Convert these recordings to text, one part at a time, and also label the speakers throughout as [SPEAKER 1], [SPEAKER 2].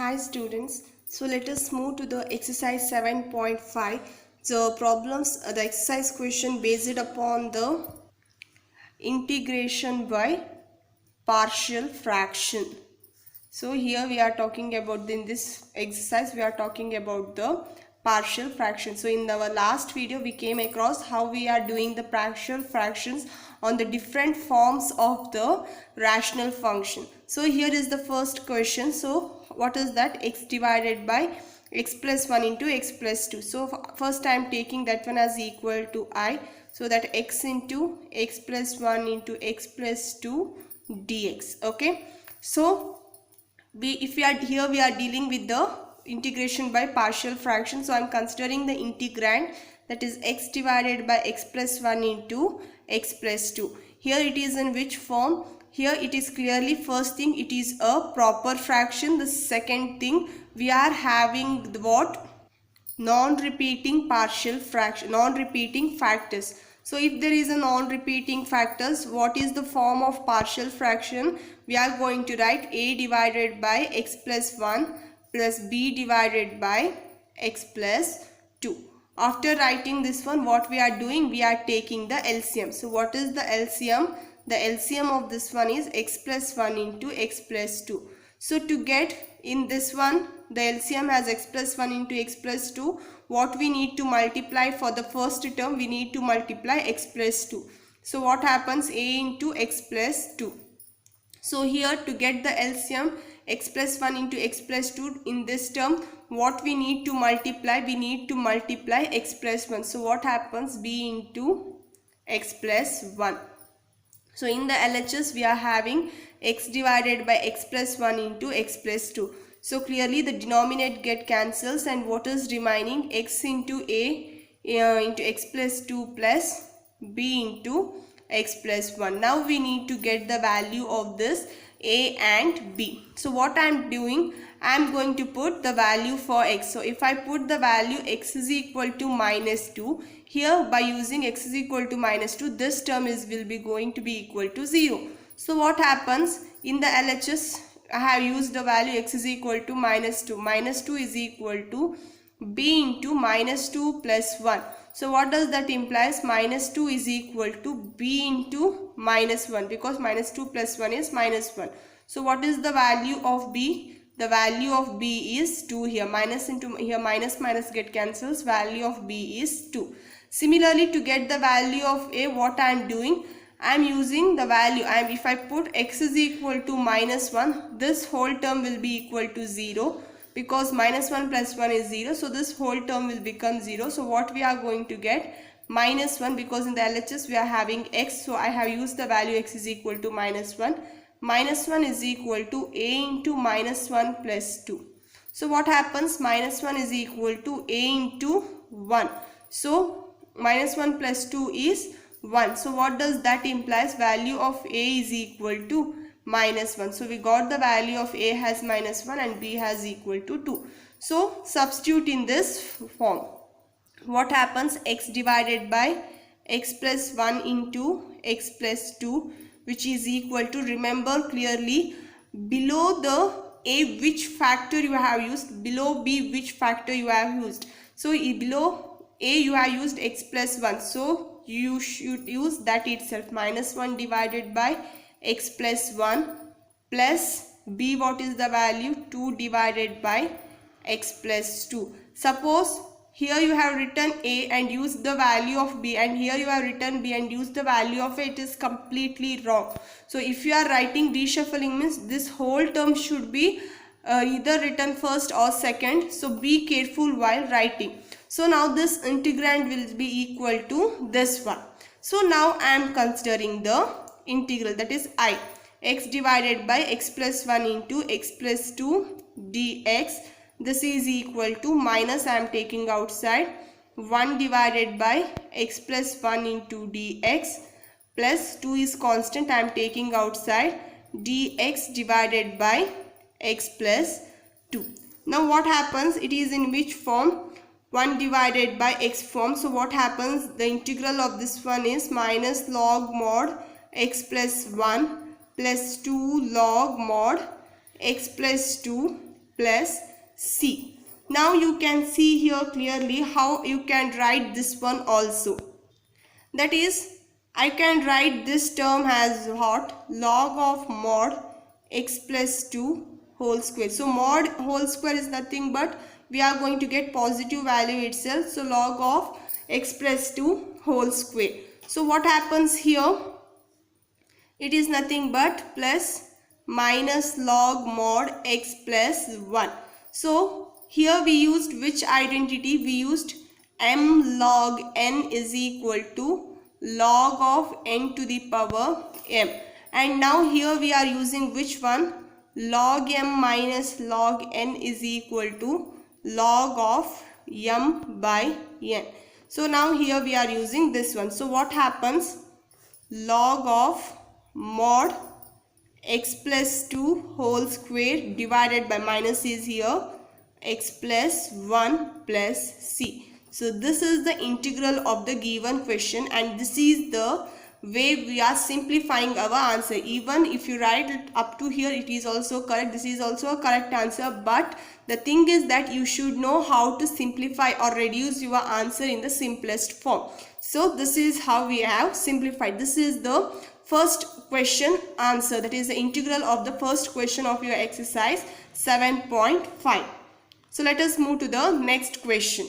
[SPEAKER 1] Hi students, so let us move to the exercise 7.5. The exercise question based upon the integration by partial fraction. So here we are talking about, in this exercise we are talking about the partial fraction. So in our last video we came across how we are doing the partial fractions on the different forms of the rational function. So here is the first question. So what is that? X divided by x plus 1 into x plus 2. So first I am taking that one as equal to I. So that x into x plus 1 into x plus 2 dx. Okay. So if we are here, we are dealing with the integration by partial fraction. So I am considering the integrand, that is x divided by x plus 1 into x plus 2. Here it is in which form? Here it is clearly, first thing, it is a proper fraction. The second thing, we are having the what? Non-repeating partial fraction, non-repeating factors. So if there is a non-repeating factors, what is the form of partial fraction? We are going to write a divided by x plus 1 plus b divided by x plus 2. After writing this one, what we are doing? We are taking the LCM. So what is the LCM? The LCM of this one is x plus 1 into x plus 2. So to get in this one, the LCM has x plus 1 into x plus 2. What we need to multiply for the first term? We need to multiply x plus 2. So what happens? A into x plus 2. So here to get the LCM, x plus 1 into x plus 2, in this term, what we need to multiply? We need to multiply x plus 1. So what happens? B into x plus 1. So in the LHS we are having x divided by x plus 1 into x plus 2. So clearly the denominator get cancels, and what is remaining? X into a into x plus 2 plus b into x plus 1. Now we need to get the value of this a and b. So what I am doing? I am going to put the value for x. So if I put the value x is equal to minus 2, here by using x is equal to minus 2, this term will be going to be equal to 0. So what happens? In the LHS, I have used the value x is equal to minus 2. Minus 2 is equal to b into minus 2 plus 1. So what does that implies? Minus 2 is equal to b into minus 1, because minus 2 plus 1 is minus 1. So what is the value of b? The value of b is 2 here. Minus into here, minus minus get cancels. Value of b is 2. Similarly, to get the value of a, what I am doing? I am using the value. If I put x is equal to minus 1, this whole term will be equal to 0, because minus 1 plus 1 is 0. So this whole term will become 0. So what we are going to get? Minus 1, because in the LHS we are having x. So I have used the value x is equal to minus 1. Minus 1 is equal to a into minus 1 plus 2. So what happens? Minus 1 is equal to a into 1. So minus 1 plus 2 is 1. So what does that implies? Value of a is equal to minus 1. So we got the value of a has minus 1 and b has equal to 2. So substitute in this form. What happens? X divided by x plus 1 into x plus 2, which is equal to, remember clearly, below the a which factor you have used, below b which factor you have used. So below a you have used x plus 1. So you should use that itself. Minus 1 divided by x plus 1 plus b, what is the value? 2 divided by x plus 2. Suppose here you have written a and used the value of b, and here you have written b and used the value of a, it is completely wrong. So if you are writing reshuffling, means this whole term should be either written first or second. So be careful while writing. So now this integrand will be equal to this one. So now I am considering the integral, that is I. X divided by x plus 1 into x plus 2 dx. This is equal to minus, I am taking outside, 1 divided by x plus 1 into dx plus 2 is constant, I am taking outside, dx divided by x plus 2. Now what happens? It is in which form? 1 divided by x form. So what happens? The integral of this one is minus log mod x plus 1 plus 2 log mod x plus 2 plus c. Now you can see here clearly how you can write this one also. That is, I can write this term as what? Log of mod x plus 2 whole square. So mod whole square is nothing but we are going to get positive value itself. So log of x plus 2 whole square. So what happens here? It is nothing but plus minus log mod x plus 1. So here we used which identity? We used m log n is equal to log of n to the power m. And now here we are using which one? Log m minus log n is equal to log of m by n. So now here we are using this one. So what happens? Log of mod x plus 2 whole square divided by minus is here x plus 1 plus c. So this is the integral of the given question, and this is the way we are simplifying our answer. Even if you write it up to here, it is also correct. This is also a correct answer, but the thing is that you should know how to simplify or reduce your answer in the simplest form. So this is how we have simplified. This is the first question answer, that is the integral of the first question of your exercise 7.5. So let us move to the next question.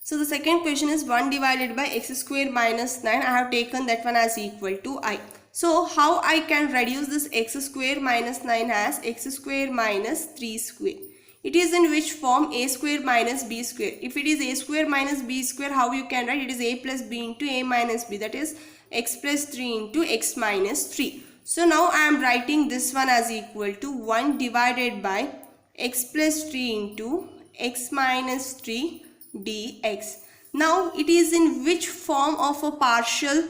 [SPEAKER 1] So the second question is 1 divided by x square minus 9. I have taken that one as equal to I. So how I can reduce this x square minus 9 as x square minus 3 square? It is in which form? A square minus b square. If it is a square minus b square, how you can write? It is a plus b into a minus b, that is x plus 3 into x minus 3. So now I am writing this one as equal to 1 divided by x plus 3 into x minus 3 dx. Now it is in which form of a partial,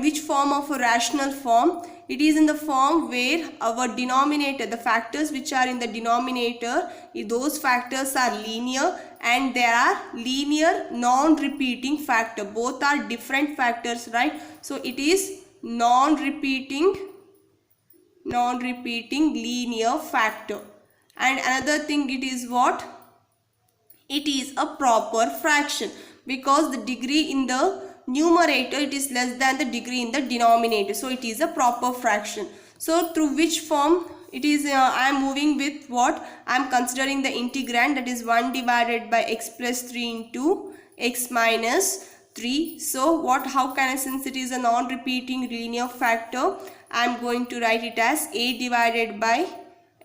[SPEAKER 1] which form of a rational form? It is in the form where our denominator, the factors which are in the denominator, those factors are linear, and there are linear non-repeating factor. Both are different factors, right? So it is non-repeating linear factor. And another thing, it is what? It is a proper fraction, because the degree in the numerator, it is less than the degree in the denominator. So it is a proper fraction. So through which form it is? I am moving with what? I am considering the integrand, that is 1 divided by x plus 3 into x minus 3. So what? How can I, since it is a non-repeating linear factor, I am going to write it as a divided by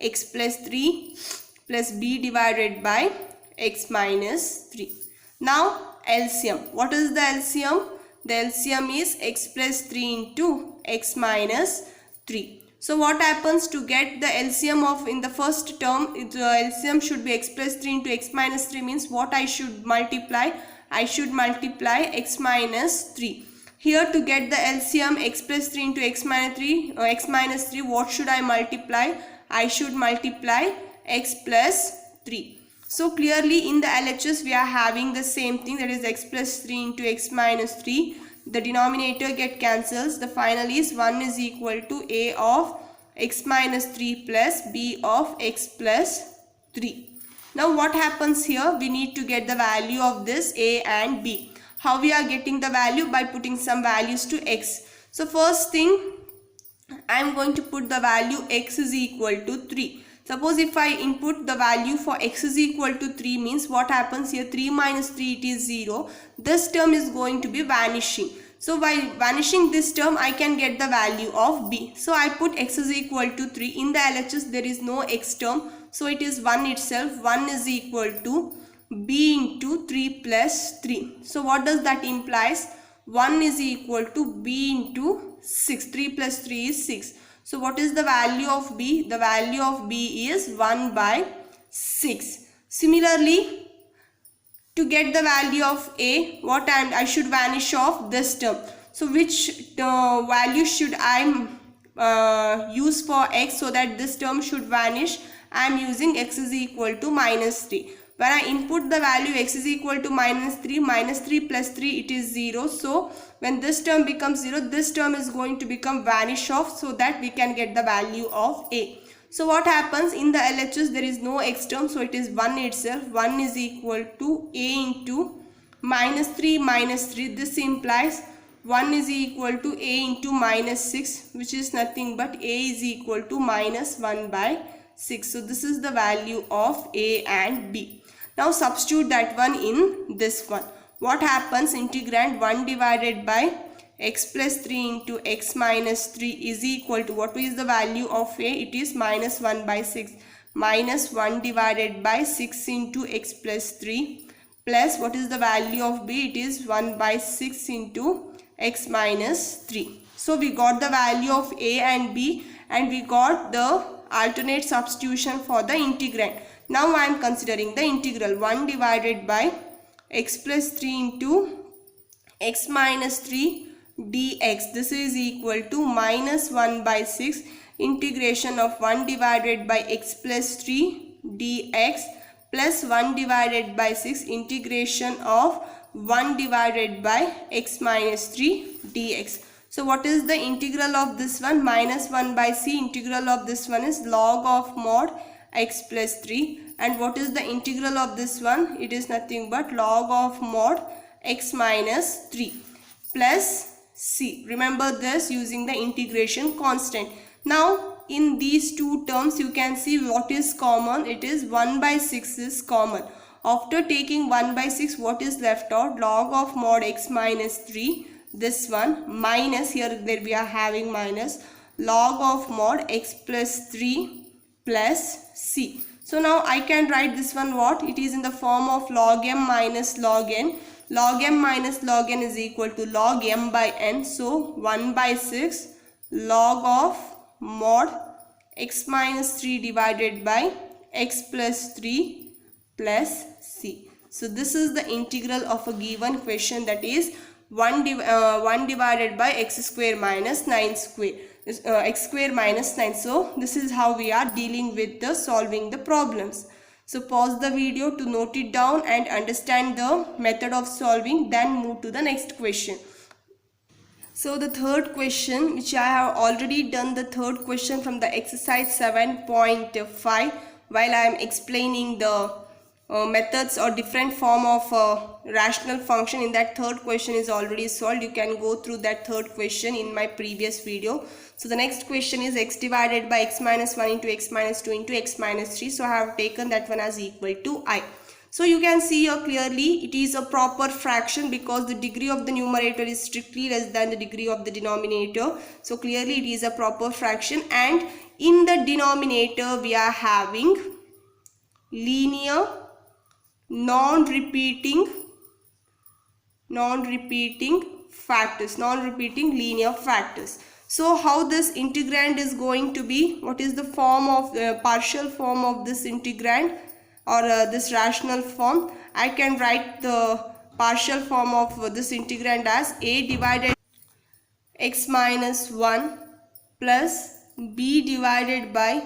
[SPEAKER 1] x plus 3 plus b divided by x minus 3. Now LCM. What is the LCM? The LCM is x plus 3 into x minus 3. So what happens to get the LCM of, in the first term, the LCM should be x plus 3 into x minus 3, means what I should multiply? I should multiply x minus 3. Here to get the LCM x plus 3 into x minus 3, what should I multiply? I should multiply x plus 3. So clearly in the LHS we are having the same thing, that is x plus 3 into x minus 3. The denominator get cancels. The final is 1 is equal to a of x minus 3 plus b of x plus 3. Now what happens here? We need to get the value of this a and b. How we are getting the value? By putting some values to x. So first thing, I am going to put the value x is equal to 3. Suppose if I input the value for x is equal to 3, means what happens here? 3 minus 3, it is 0. This term is going to be vanishing. So by vanishing this term, I can get the value of b. So I put x is equal to 3. In the LHS there is no x term, so it is 1 itself. 1 is equal to b into 3 plus 3. So what does that implies? 1 is equal to b into 6. 3 plus 3 is 6. So what is the value of b? The value of b is 1 by 6. Similarly, to get the value of a, what I should vanish off this term. So which value should I use for x so that this term should vanish? I am using x is equal to minus 3. When I input the value x is equal to minus 3 plus 3, it is 0. So when this term becomes 0, this term is going to become vanish off, so that we can get the value of a. So what happens in the LHS, there is no x term, so it is 1 itself. 1 is equal to a into minus 3 minus 3. This implies 1 is equal to a into minus 6, which is nothing but a is equal to minus 1 by 6. So this is the value of a and b. Now substitute that one in this one. What happens? Integrand 1 divided by x plus 3 into x minus 3 is equal to, what is the value of a? It is minus 1 by 6. Minus 1 divided by 6 into x plus 3 plus, what is the value of b? It is 1 by 6 into x minus 3. So we got the value of a and b, and we got the alternate substitution for the integrand. Now I am considering the integral. 1 divided by x plus 3 into x minus 3 dx. This is equal to minus 1 by 6 integration of 1 divided by x plus 3 dx plus 1 divided by 6 integration of 1 divided by x minus 3 dx. So what is the integral of this one? Minus 1 by c. Integral of this one is log of mod x plus 3. And what is the integral of this one? It is nothing but log of mod x minus 3 plus c. Remember this using the integration constant. Now in these two terms you can see what is common. It is 1 by 6 is common. After taking 1 by 6, what is left out? Log of mod x minus 3, this one, minus, here there we are having minus, log of mod x plus 3 plus c. So now I can write this one what? It is in the form of log m minus log n. Log m minus log n is equal to log m by n. So 1 by 6 log of mod x minus 3 divided by x plus 3 plus c. So this is the integral of a given question, that is 1 divided by x square minus 9 square. X square minus 9. So this is how we are dealing with the solving the problems. So pause the video to note it down and understand the method of solving, then move to the next question. So the third question, which I have already done the third question from the exercise 7.5 while I am explaining the methods or different form of rational function. In that third question is already solved. You can go through that third question in my previous video. So the next question is x divided by x minus 1 into x minus 2 into x minus 3. So I have taken that one as equal to I. So you can see here clearly it is a proper fraction because the degree of the numerator is strictly less than the degree of the denominator. So clearly it is a proper fraction, and in the denominator we are having linear non-repeating factors, non-repeating linear factors. So how this integrand is going to be? What is the form of the partial form of this integrand or this rational form? I can write the partial form of this integrand as a divided x minus 1 plus b divided by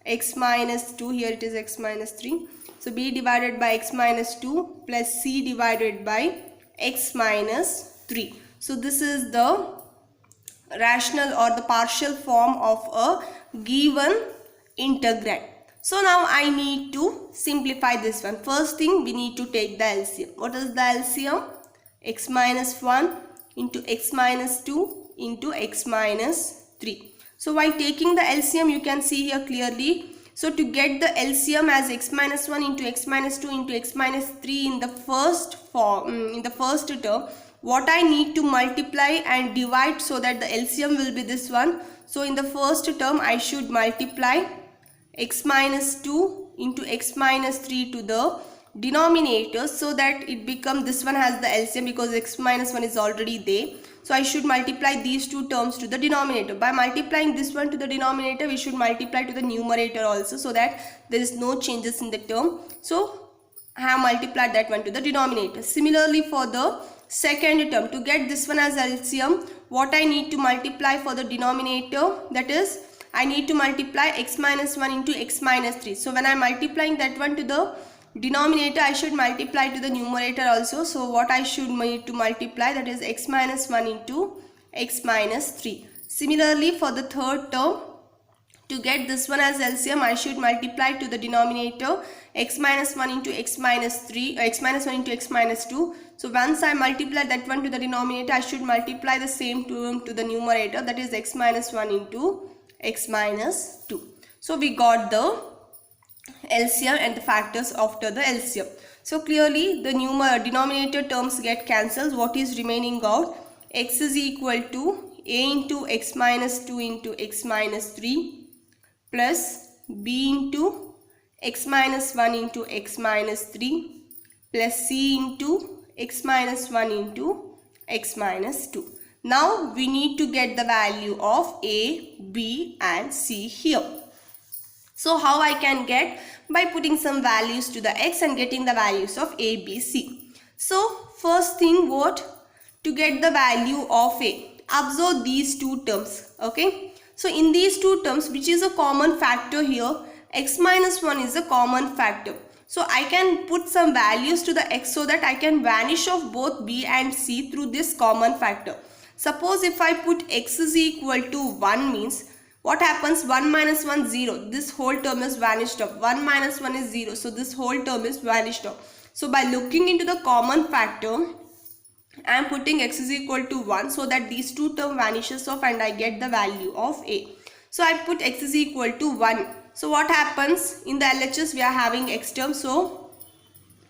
[SPEAKER 1] x minus 2. Here it is x minus 3. So b divided by x minus 2 plus c divided by x minus 3. So this is the rational or the partial form of a given integrand. So now I need to simplify this one. First thing, we need to take the LCM. What is the LCM? X minus 1 into x minus 2 into x minus 3. So by taking the LCM, you can see here clearly. So to get the LCM as x minus 1 into x minus 2 into x minus 3 in the first form, in the first term, what I need to multiply and divide so that the LCM will be this one. So in the first term, I should multiply x minus 2 into x minus 3 to the denominator so that it becomes, this one has the LCM because x minus 1 is already there. So I should multiply these two terms to the denominator. By multiplying this one to the denominator, we should multiply to the numerator also so that there is no changes in the term. So I have multiplied that one to the denominator. Similarly for the second term, to get this one as LCM, what I need to multiply for the denominator, that is I need to multiply x minus 1 into x minus 3. So when I am multiplying that one to the denominator, I should multiply to the numerator also. So what I should need to multiply, that is x minus 1 into x minus 3. Similarly for the third term, To get this one as LCM, I should multiply to the denominator x minus 1 into x minus 3, x minus 1 into x minus 2. So once I multiply that one to the denominator, I should multiply the same term to the numerator, that is x minus 1 into x minus 2. So we got the LCM and the factors after the LCM. So clearly the denominator terms get cancelled. What is remaining out? X is equal to a into x minus 2 into x minus 3 plus b into x minus 1 into x minus 3 plus c into x minus 1 into x minus 2. Now we need to get the value of a, b and c here. So how I can get? By putting some values to the x and getting the values of a, b, c. So first thing, what? To get the value of a, observe these two terms. Okay. So in these two terms, which is a common factor here, x minus 1 is a common factor. So I can put some values to the x so that I can vanish off both b and c through this common factor. Suppose if I put x is equal to 1 means, what happens? 1 minus 1, 0. This whole term is vanished off. 1 minus 1 is 0. So this whole term is vanished off. So by looking into the common factor, I am putting x is equal to 1 so that these two term vanishes off and I get the value of a. So I put x is equal to 1. So what happens? In the LHS we are having x term. So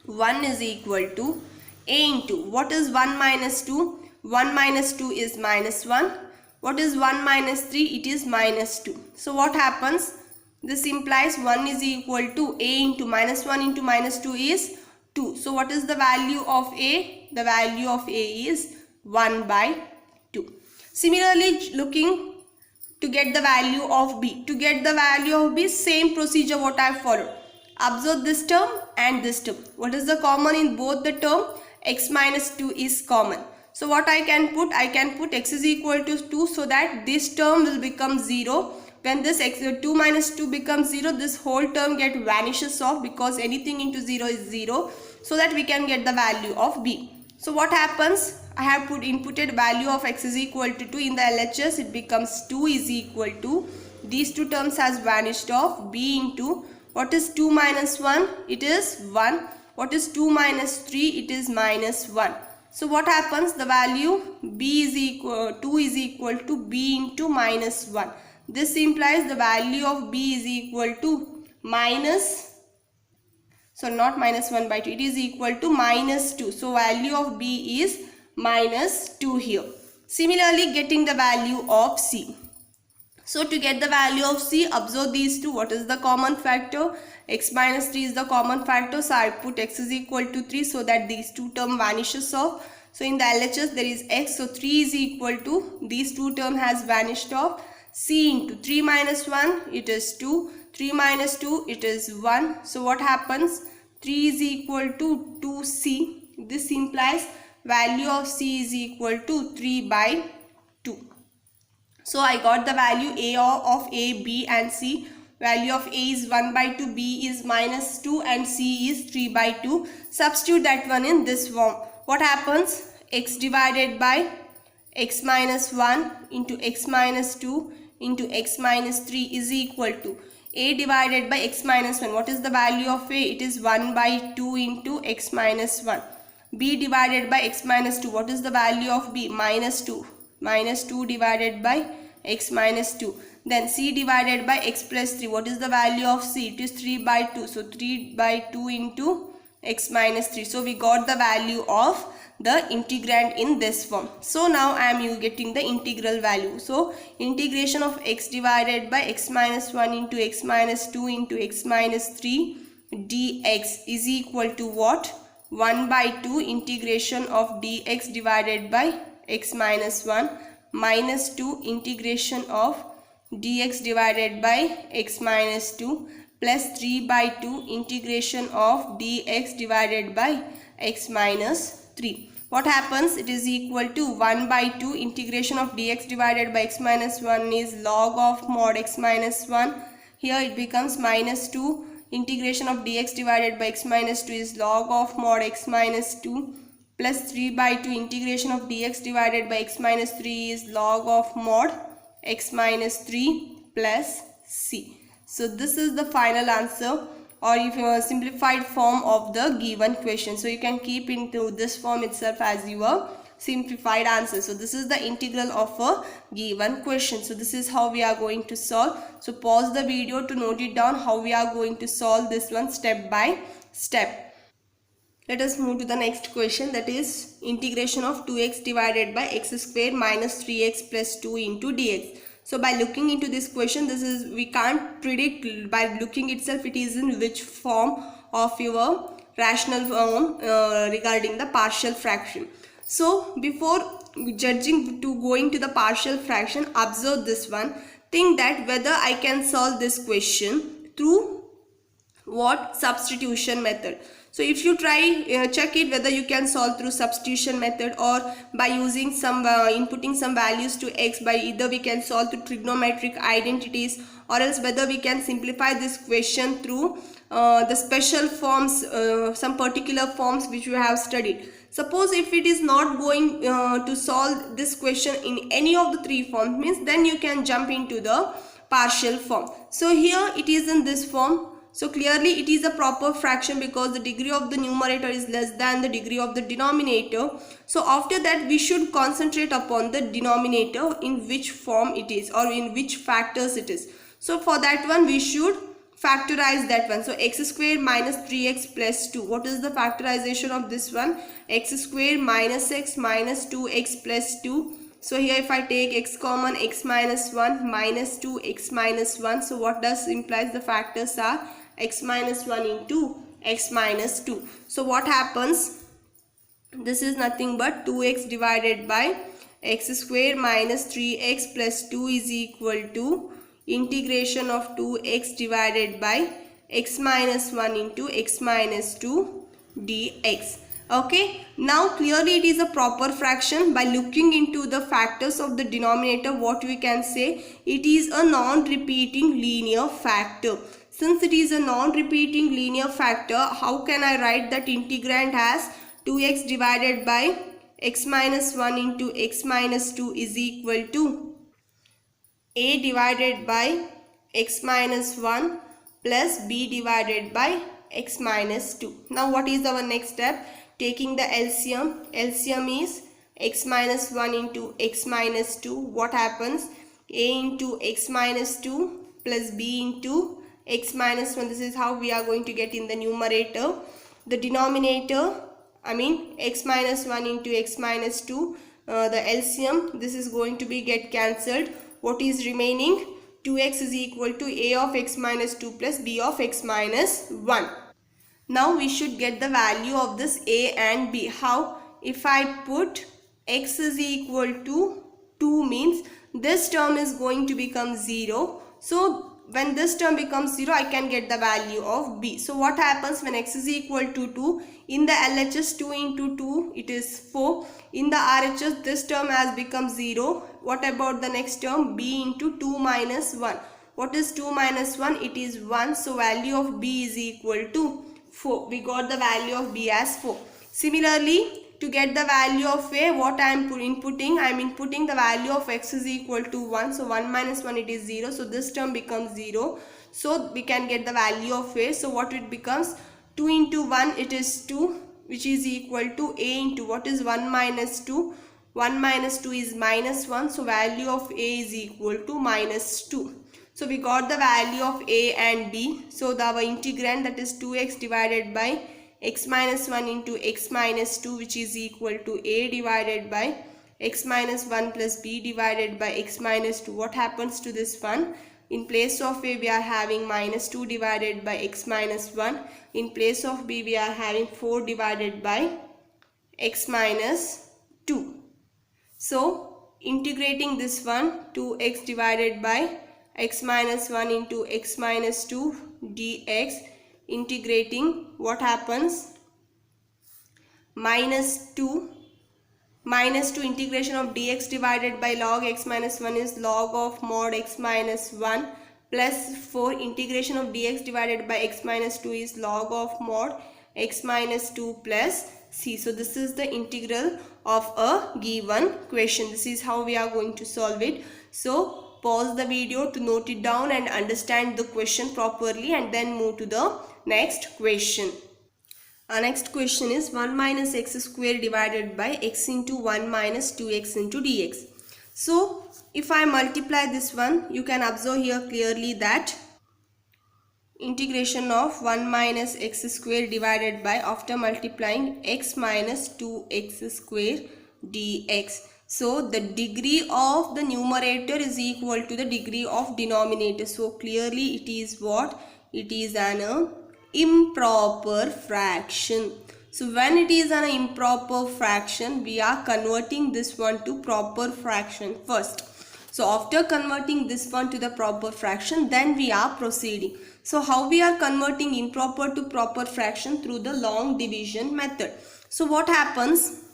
[SPEAKER 1] 1 is equal to a into, what is 1 minus 2? 1 minus 2 is minus 1. What is 1 minus 3? It is minus 2. So what happens? This implies 1 is equal to a into minus 1 into minus 2 is 2. So what is the value of a? The value of a is 1 by 2. Similarly, looking to get the value of b. To get the value of b, same procedure what I have followed. Observe this term and this term. What is the common in both the term? X minus 2 is common. So what I can put? I can put x is equal to 2 so that this term will become 0. When this 2 minus 2 becomes 0, this whole term vanishes off because anything into 0 is 0. So that we can get the value of b. So what happens? I have inputted value of x is equal to 2 in the LHS. It becomes 2 is equal to, these two terms has vanished off, b into, what is 2 minus 1? It is 1. What is 2 minus 3? It is minus 1. So what happens? The value b is equal, 2 is equal to b into minus 1. This implies the value of b is equal to minus, so not minus 1 by 2, it is equal to minus 2. So value of b is minus 2 here. Similarly, getting the value of c. So to get the value of c, observe these two. What is the common factor? X minus 3 is the common factor. So I put x is equal to 3 so that these two term vanishes off. So in the LHS there is x. So 3 is equal to, these two term has vanished off. C into 3 minus 1, it is 2. 3 minus 2, it is 1. So what happens? 3 is equal to 2c. This implies value of c is equal to 3 by 2. So I got the value of a, b and c. Value of a is 1 by 2, b is minus 2 and c is 3 by 2. Substitute that one in this form. What happens? X divided by x minus 1 into x minus 2 into x minus 3 is equal to a divided by x minus 1. What is the value of a? It is 1 by 2 into x minus 1. B divided by x minus 2. What is the value of b? Minus 2. Minus 2 divided by x minus 2. Then c divided by x plus 3. What is the value of c? It is 3 by 2. So 3 by 2 into x minus 3. So we got the value of the integrand in this form. So now I am getting the integral value. So integration of x divided by x minus 1 into x minus 2 into x minus 3 dx is equal to what? 1 by 2 integration of dx divided by x minus 1 minus 2 integration of dx divided by x minus 2 plus 3 by 2 integration of dx divided by x minus 3. What happens? It is equal to 1 by 2 integration of dx divided by x minus 1 is log of mod x minus 1. Here it becomes minus 2 integration of dx divided by x minus 2 is log of mod x minus 2 plus 3 by 2 integration of dx divided by x minus 3 is log of mod x minus 3 plus C. So this is the final answer, or if you a simplified form of the given question. So you can keep into this form itself as your simplified answer. So this is the integral of a given question. So this is how we are going to solve. So pause the video to note it down how we are going to solve this one step by step. Let us move to the next question, that is integration of 2x divided by x square minus 3x plus 2 into dx. So by looking into this question, this is, we can't predict by looking itself it is in which form of your rational form regarding the partial fraction. So before judging to going to the partial fraction, observe this one. Think that whether I can solve this question through what substitution method. So if you try check it whether you can solve through substitution method or by using some inputting some values to x, by either we can solve through trigonometric identities, or else whether we can simplify this question through the special forms, some particular forms which we have studied. Suppose if it is not going to solve this question in any of the three forms, means then you can jump into the partial form. So here it is in this form. So clearly it is a proper fraction because the degree of the numerator is less than the degree of the denominator. So after that we should concentrate upon the denominator, in which form it is or in which factors it is. So for that one we should factorize that one. So x square minus 3x plus 2. What is the factorization of this one? X square minus x minus 2x plus 2. So here if I take x common, x minus 1 minus 2 x minus 1. So what does implies the factors are x minus 1 into x minus 2. So what happens? This is nothing but 2x divided by x square minus 3x plus 2 is equal to integration of 2x divided by x minus 1 into x minus 2 dx. Okay, now clearly it is a proper fraction. By looking into the factors of the denominator, what we can say, it is a non-repeating linear factor. Since it is a non-repeating linear factor, how can I write that integrand as 2x divided by x minus 1 into x minus 2 is equal to a divided by x minus 1 plus b divided by x minus 2. Now what is our next step? Taking the LCM. LCM is x minus 1 into x minus 2. What happens? A into x minus 2 plus b into x minus 1. This is how we are going to get in the numerator. The denominator, I mean x minus 1 into x minus 2, the LCM, this is going to be get cancelled. What is remaining? 2x is equal to a of x minus 2 plus b of x minus 1. Now we should get the value of this a and b. How? If I put x is equal to 2, means this term is going to become 0. So when this term becomes 0, I can get the value of b. So what happens when x is equal to 2? In the LHS, 2 into 2, it is 4. In the RHS, this term has become 0. What about the next term? B into 2 minus 1. What is 2 minus 1? It is 1. So value of b is equal to 4. We got the value of b as 4. Similarly, to get the value of a, what I am inputting? I am inputting the value of x is equal to 1. So 1 minus 1, it is 0. So this term becomes 0. So we can get the value of a. So what it becomes? 2 into 1, it is 2, which is equal to a into, what is 1 minus 2? 1 minus 2 is minus 1. So value of a is equal to minus 2. So we got the value of a and b. So our integrand, that is 2x divided by x minus 1 into x minus 2, which is equal to a divided by x minus 1 plus b divided by x minus 2. What happens to this one? In place of a, we are having minus 2 divided by x minus 1. In place of b, we are having 4 divided by x minus 2. So integrating this one, 2x divided by x minus 1 into x minus 2 dx, integrating, what happens? Minus 2 integration of dx divided by log x minus 1 is log of mod x minus 1 plus 4 integration of dx divided by x minus 2 is log of mod x minus 2 plus c. So this is the integral of a given question. This is how we are going to solve it. So pause the video to note it down and understand the question properly, and then move to the next question. Our next question is 1 minus x square divided by x into 1 minus 2x into dx. So if I multiply this one, you can observe here clearly that integration of 1 minus x square divided by, after multiplying, x minus 2x square dx. So the degree of the numerator is equal to the degree of denominator. So clearly it is what? It is an improper fraction. So when it is an improper fraction, we are converting this one to proper fraction first. So after converting this one to the proper fraction, then we are proceeding. So how we are converting improper to proper fraction? Through the long division method. So what happens?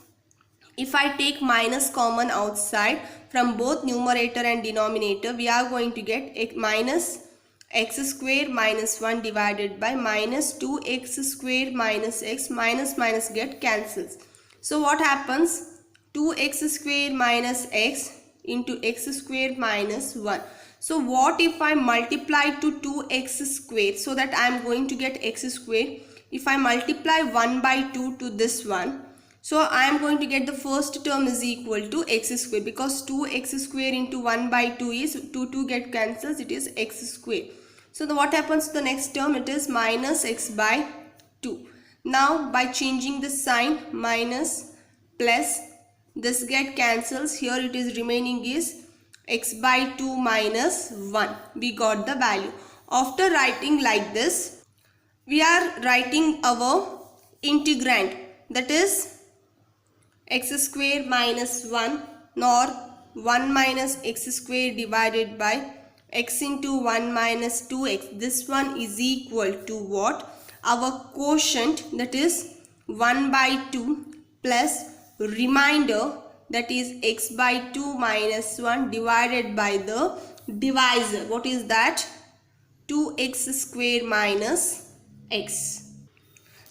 [SPEAKER 1] If I take minus common outside from both numerator and denominator, we are going to get minus x square minus 1 divided by minus 2x square minus x, minus minus get cancels. So what happens? 2x square minus x into x square minus 1. So what if I multiply to 2x square, so that I am going to get x square. If I multiply 1 by 2 to this one, so I am going to get the first term is equal to x square, because 2x square into 1 by 2 is 2 get cancels, it is x square. So what happens to the next term? It is minus x by 2. Now by changing the sign, minus plus, this get cancels, here it is remaining is x by 2 minus 1. We got the value. After writing like this, we are writing our integrand, that is x square minus 1, nor 1 minus x square divided by x into 1 minus 2x. This one is equal to what? Our quotient, that is 1 by 2 plus remainder, that is x by 2 minus 1 divided by the divisor. What is that? 2x square minus x.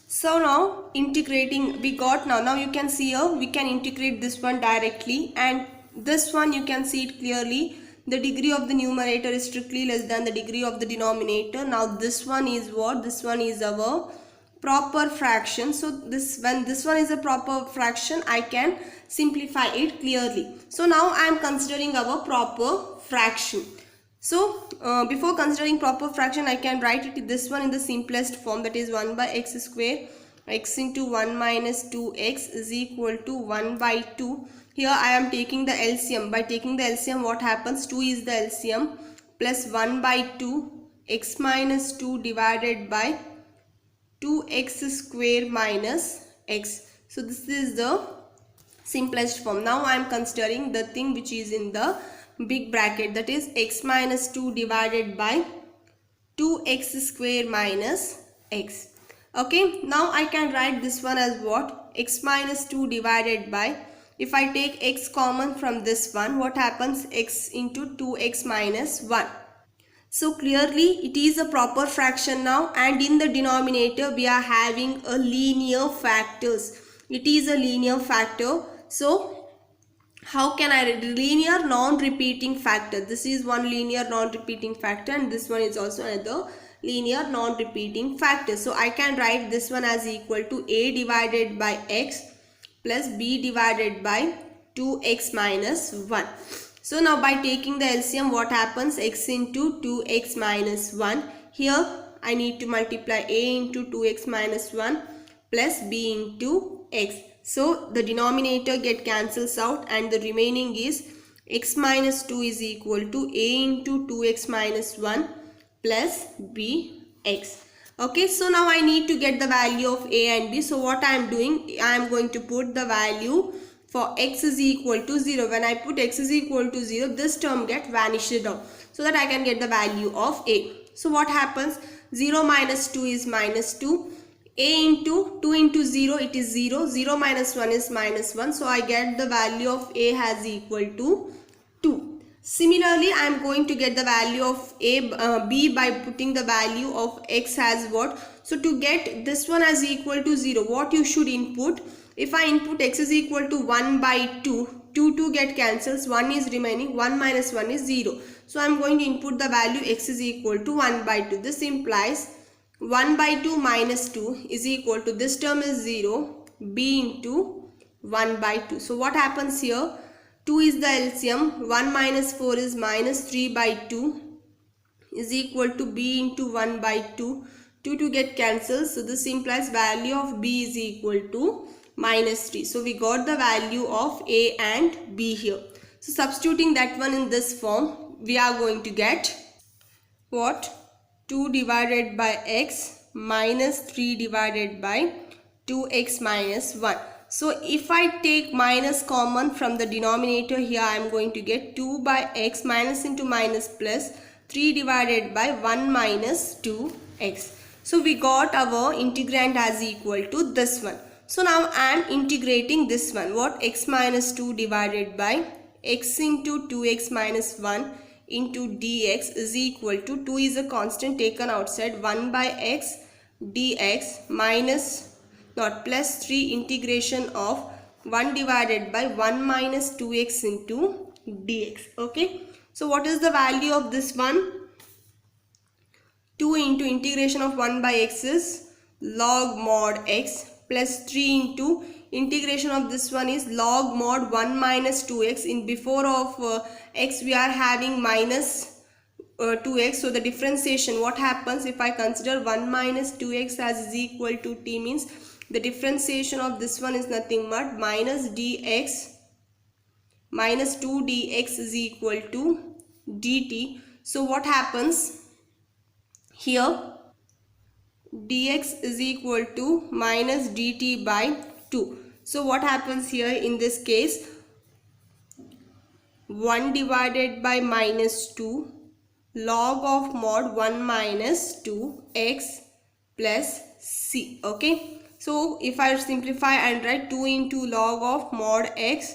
[SPEAKER 1] So now integrating, we got now you can see here, we can integrate this one directly, and this one you can see it clearly. The degree of the numerator is strictly less than the degree of the denominator. Now this one is what? This one is our proper fraction. So when this one is a proper fraction, I can simplify it clearly. So now I am considering our proper fraction. So before considering proper fraction, I can write it this one in the simplest form, that is 1 by x square, x into 1 minus 2x is equal to 1 by 2. Here I am taking the LCM. By taking the LCM, what happens? 2 is the LCM, plus 1 by 2, x minus 2 divided by 2x square minus x. So this is the simplest form. Now I am considering the thing which is in the big bracket, that is x minus 2 divided by 2x square minus x. Okay, now I can write this one as what? X minus 2 divided by, if I take x common from this one, what happens? X into 2x minus 1. So clearly it is a proper fraction now, and in the denominator we are having a linear factors. It is a linear factor. So how can I write? Linear non-repeating factor. This is one linear non-repeating factor, and this one is also another linear non-repeating factor. So I can write this one as equal to a divided by x plus b divided by 2x minus 1. So now by taking the LCM, what happens? X into 2x minus 1. Here I need to multiply a into 2x minus 1 plus b into x. So the denominator get cancels out, and the remaining is x minus 2 is equal to a into 2x minus 1 plus bx. Okay, so now I need to get the value of a and b. So what I am doing, I am going to put the value for x is equal to 0. When I put x is equal to 0, this term get vanished out, so that I can get the value of a. So what happens? 0 minus 2 is minus 2. A into 2 into 0, it is 0. 0 minus 1 is minus 1. So I get the value of a as equal to 2. Similarly, I am going to get the value of b by putting the value of x as what? So to get this one as equal to 0, what you should input? If I input x is equal to 1 by 2 2 get cancels, 1 is remaining, 1 minus 1 is 0. So I am going to input the value x is equal to 1 by 2. This implies 1 by 2 minus 2 is equal to, this term is 0, b into 1 by 2. So what happens here? 2 is the LCM, 1 minus 4 is minus 3 by 2 is equal to b into 1 by 2. 2 get cancelled, so this implies value of b is equal to minus 3. So we got the value of a and b here. So substituting that one in this form, we are going to get what? 2 divided by x minus 3 divided by 2x minus 1. So if I take minus common from the denominator here, I am going to get 2 by x, minus into minus plus 3 divided by 1 minus 2x. So we got our integrand as equal to this one. So now I am integrating this one. What? X minus 2 divided by x into 2x minus 1 into dx is equal to, 2 is a constant taken outside, 1 by x dx minus not plus 3 integration of 1 divided by 1 minus 2x into dx. Okay. So what is the value of this one? 2 into integration of 1 by x is log mod x plus 3 into integration of this one is log mod 1 minus 2x. In before of x we are having minus 2x. So the differentiation, what happens if I consider 1 minus 2x as is equal to t, means the differentiation of this one is nothing but minus dx minus 2 dx is equal to dt. So what happens here? Dx is equal to minus dt by 2. So what happens here in this case? 1 divided by minus 2 log of mod 1 minus 2x plus c. Okay. So if I simplify and write 2 into log of mod x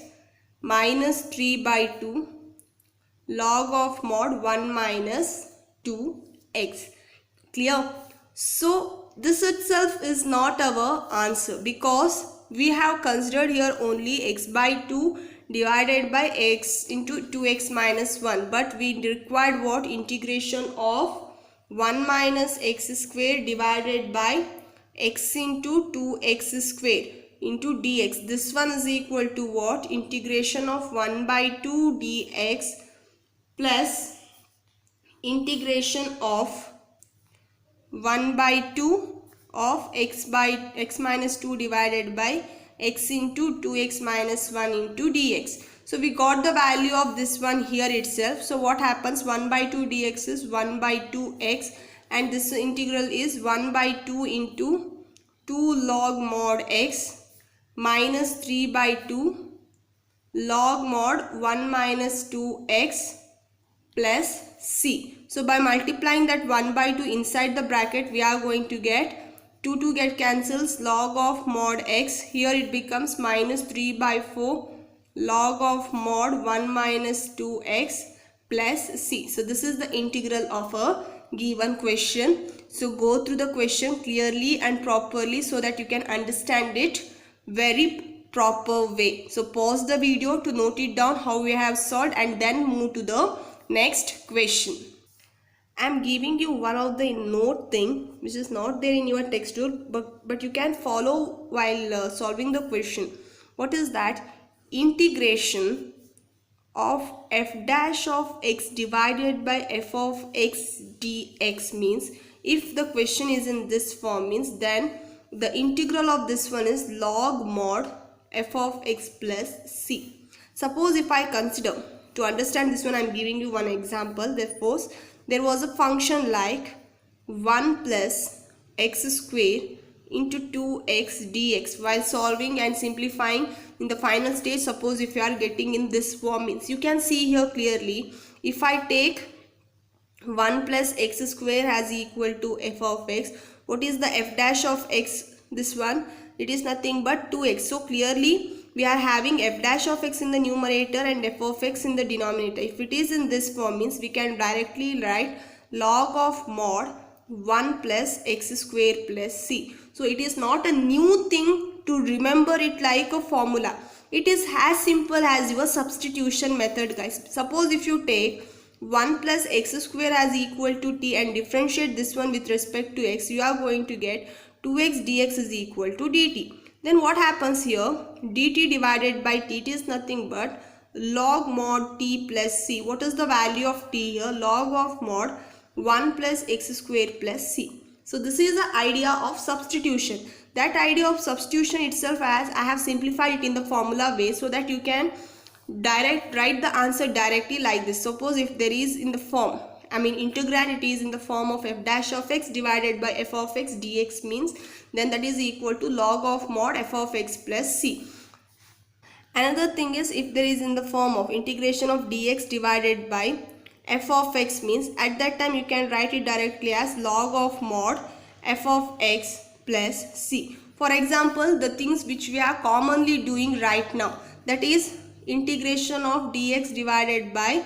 [SPEAKER 1] minus 3 by 2 log of mod 1 minus 2x. Clear? So this itself is not our answer, because we have considered here only x by 2 divided by x into 2x minus 1, but we required what? Integration of 1 minus x square divided by x into 2x square into dx. This one is equal to what? Integration of 1 by 2 dx plus integration of 1 by 2 of x minus 2 divided by x into 2x minus 1 into dx. So we got the value of this one here itself. So what happens? 1 by 2 dx is 1 by 2x, and this integral is 1 by 2 into 2 log mod x minus 3 by 2 log mod 1 minus 2x plus c. So by multiplying that 1 by 2 inside the bracket, we are going to get 2 get cancels, log of mod x. Here it becomes minus 3 by 4 log of mod 1 minus 2x plus c. So this is the integral of a given question. So go through the question clearly and properly so that you can understand it very proper way. So pause the video to note it down how we have solved, and then move to the next question. I am giving you one of the note thing which is not there in your textbook, but you can follow while solving the question. What is that? Integration of f dash of x divided by f of x dx means, if the question is in this form, means then the integral of this one is log mod f of x plus c. Suppose if I consider, to understand this one I am giving you one example. Therefore there was a function like 1 plus x square into 2x dx. While solving and simplifying in the final stage, suppose if you are getting in this form, means you can see here clearly, if I take 1 plus x square as equal to f of x, what is the f dash of x? This one, it is nothing but 2x. So clearly we are having f dash of x in the numerator and f of x in the denominator. If it is in this form, means we can directly write log of mod 1 plus x square plus c. So it is not a new thing to remember it like a formula. It is as simple as your substitution method, guys. Suppose if you take 1 plus x square as equal to t and differentiate this one with respect to x, you are going to get 2x dx is equal to dt. Then what happens here? Dt divided by t, it is nothing but log mod t plus c. What is the value of t here? Log of mod 1 plus x square plus c. So this is the idea of substitution. That idea of substitution itself, as I have simplified it in the formula way, so that you can write the answer directly like this. Suppose if there is in the form, integrand, it is in the form of f dash of x divided by f of x dx means, then that is equal to log of mod f of x plus c. Another thing is, if there is in the form of integration of dx divided by f of x means, at that time you can write it directly as log of mod f of x plus c. For example, the things which we are commonly doing right now, that is integration of dx divided by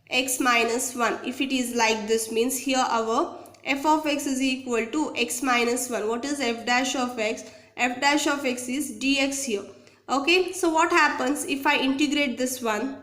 [SPEAKER 1] x minus 1. If it is like this means, here our f of x is equal to x minus 1. What is f dash of x? F dash of x is dx here. Okay, so what happens if I integrate this one?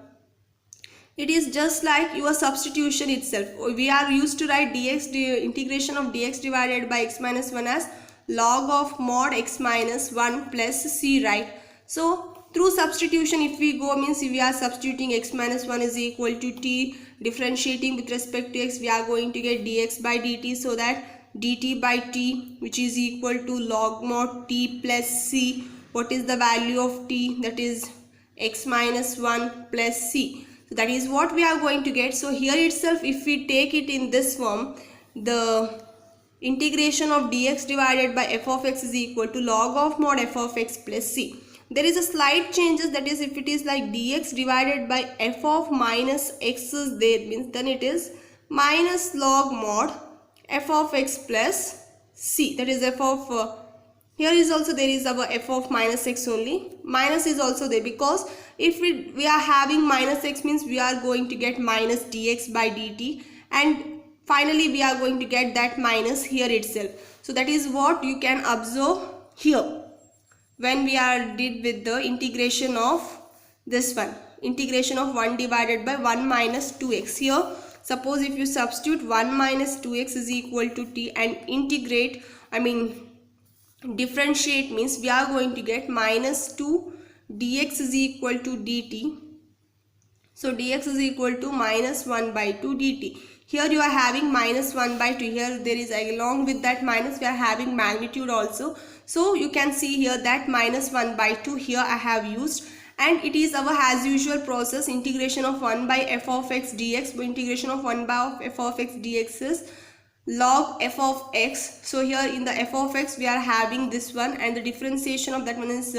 [SPEAKER 1] It is just like your substitution itself. We are used to write integration of dx divided by x minus 1 as log of mod x minus 1 plus c, right? So through substitution, if we go means, if we are substituting x minus 1 is equal to t, differentiating with respect to x, we are going to get dx by dt, so that dt by t, which is equal to log mod t plus c. What is the value of t? That is x minus 1 plus c. So that is what we are going to get. So here itself, if we take it in this form, the integration of dx divided by f of x is equal to log of mod f of x plus c. There is a slight changes, that is, if it is like dx divided by f of minus x is there means, then it is minus log mod f of x plus c. That is f of here is also there is our f of minus x only. Minus is also there, because if we are having minus x means, we are going to get minus dx by dt, and finally we are going to get that minus here itself. So that is what you can observe here when we did with the integration of this one, integration of 1 divided by 1 minus 2x. Here suppose if you substitute 1 minus 2x is equal to t and integrate, differentiate means, we are going to get minus 2 dx is equal to dt. So dx is equal to minus 1 by 2 dt. Here you are having minus 1 by 2. Here there is, along with that minus, we are having magnitude also. So you can see here that minus 1 by 2 here I have used. And it is our as usual process, integration of 1 by f of x dx. Integration of 1 by f of x dx is log f of x. So here in the f of x we are having this one, and the differentiation of that one is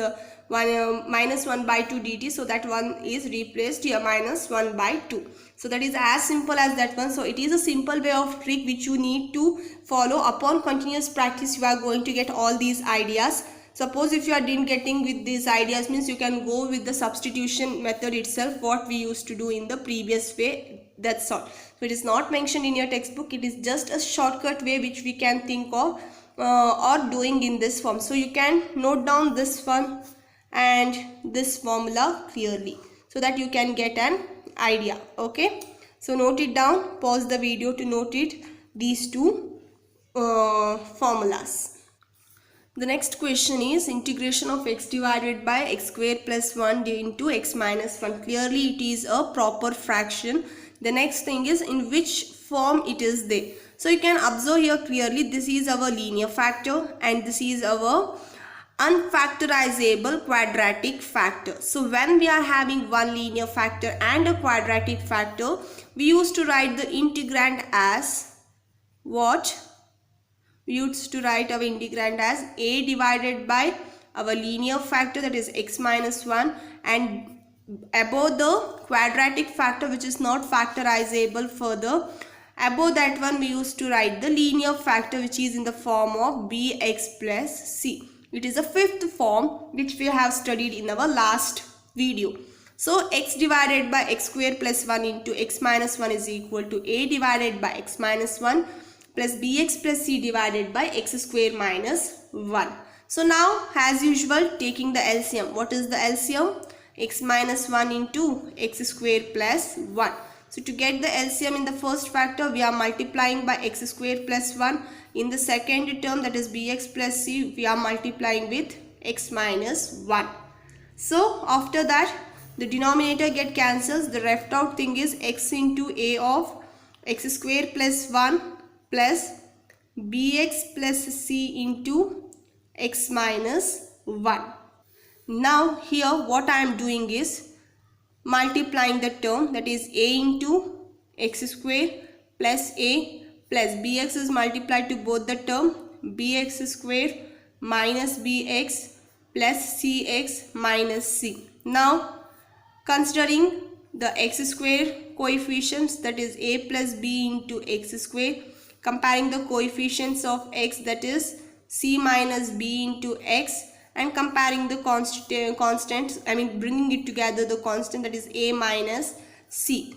[SPEAKER 1] minus 1 by 2 dt. So that one is replaced here, minus 1 by 2. So that is as simple as that one. So it is a simple way of trick which you need to follow. Upon continuous practice, you are going to get all these ideas. Suppose if you are didn't getting with these ideas means, you can go with the substitution method itself, what we used to do in the previous way. That's all. So it is not mentioned in your textbook. It is just a shortcut way which we can think of or doing in this form. So you can note down this one and this formula clearly, so that you can get an idea. Okay, so note it down, pause the video to note it, these two formulas. The next question is integration of x divided by x square plus 1 into x minus 1. Clearly it is a proper fraction. The next thing is in which form it is there. So you can observe here clearly, this is our linear factor and this is our unfactorizable quadratic factor. So when we are having one linear factor and a quadratic factor, we used to write the integrand as what? We used to write our integrand as a divided by our linear factor, that is x minus 1, and above the quadratic factor which is not factorizable further, above that one we used to write the linear factor which is in the form of bx plus c. It is a fifth form which we have studied in our last video. So x divided by x square plus 1 into x minus 1 is equal to a divided by x minus 1 plus bx plus c divided by x square minus 1. So now as usual, taking the LCM. What is the LCM? x minus 1 into x square plus 1. So to get the LCM in the first factor, we are multiplying by x square plus 1. In the second term, that is bx plus c, we are multiplying with x minus 1. So after that, the denominator get cancels. The left out thing is x into a of x square plus 1 plus bx plus c into x minus 1. Now here what I am doing is multiplying the term, that is a into x square plus a plus bx is multiplied to both the term, bx square minus bx plus cx minus c. Now considering the x square coefficients, that is a plus b into x square, comparing the coefficients of x, that is c minus b into x, and comparing the constants, bringing it together, the constant, that is a minus c.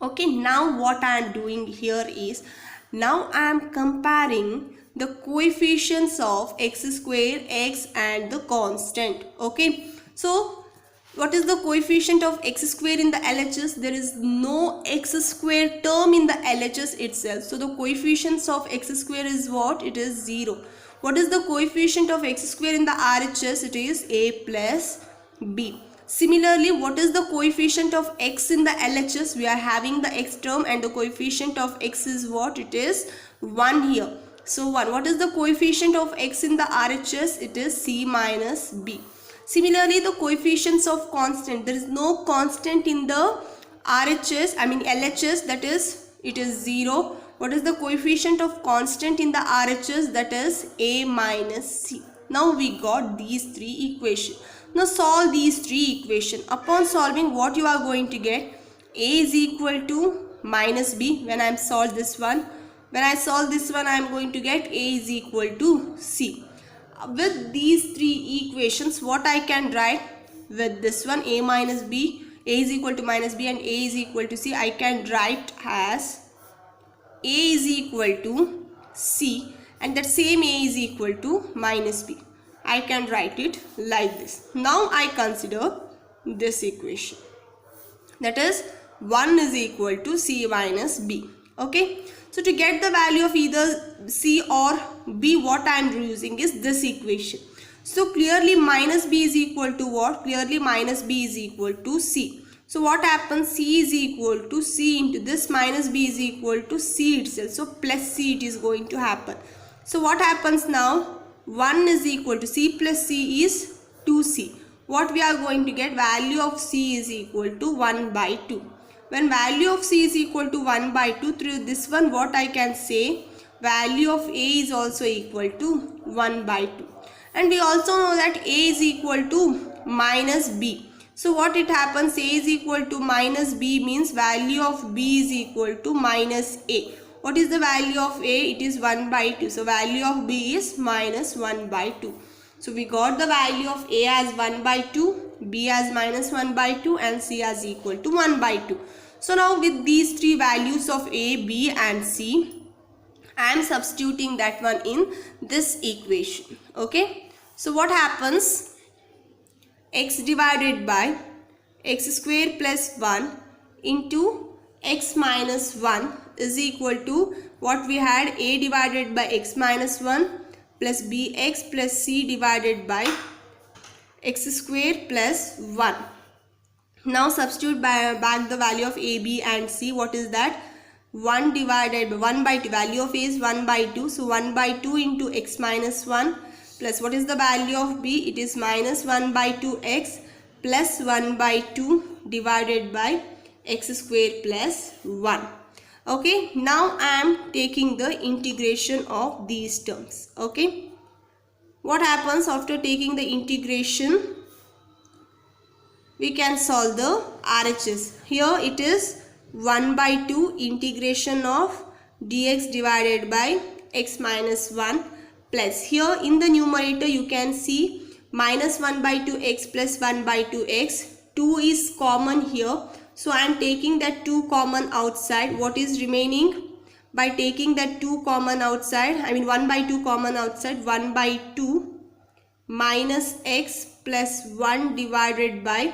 [SPEAKER 1] Okay, now what I am doing here is, now I am comparing the coefficients of x square, x, and the constant. Okay, so what is the coefficient of x square in the LHS? There is no x square term in the LHS itself. So the coefficients of x square is what? It is 0. What is the coefficient of x square in the RHS? It is a plus b. Similarly, what is the coefficient of x in the LHS? We are having the x term and the coefficient of x is what? It is 1 here. So 1. What is the coefficient of x in the RHS? It is c minus b. Similarly, the coefficients of constant, there is no constant in the LHS, that is, it is 0. What is the coefficient of constant in the RHS? That is a minus c. Now we got these three equations. Now solve these three equations. Upon solving, what you are going to get? A is equal to minus b when I am solve this one. When I solve this one, I am going to get a is equal to c. With these three equations, what I can write with this one, a minus b, a is equal to minus b and a is equal to c, I can write as a is equal to c and that same a is equal to minus b. I can write it like this. Now I consider this equation, that is 1 is equal to c minus b. Okay, so to get the value of either c or b, what I am using is this equation. So clearly minus b is equal to what? Clearly minus b is equal to c. So what happens? C is equal to c into this minus b is equal to c itself. So plus c it is going to happen. So what happens now? 1 is equal to c plus c is 2c. What we are going to get? Value of c is equal to 1 by 2. When value of c is equal to 1 by 2, through this one what I can say? Value of a is also equal to 1 by 2. And we also know that a is equal to minus b. So what it happens? A is equal to minus b means value of b is equal to minus a. What is the value of a? It is 1 by 2. So value of b is minus 1 by 2. So we got the value of a as 1 by 2, b as minus 1 by 2 and c as equal to 1 by 2. So now with these three values of a, b and c, I am substituting that one in this equation. Okay. So what happens? X divided by x square plus 1 into x minus 1 is equal to what we had, a divided by x minus 1 plus bx plus c divided by x square plus 1. Now substitute back the value of a, b and c. What is that? 1 divided by 1 by 2. Value of a is 1 by 2. So 1 by 2 into x minus 1 plus what is the value of b? It is minus 1 by 2x plus 1 by 2 divided by x square plus 1. Okay, now I am taking the integration of these terms. Okay, what happens after taking the integration? We can solve the RHS. Here it is 1 by 2 integration of dx divided by x minus 1 plus, here in the numerator you can see minus 1 by 2x plus 1 by 2x. 2 is common here. So I am taking that 2 common outside. What is remaining? By taking that 2 common outside, 1 by 2 common outside, 1 by 2 minus x plus 1 divided by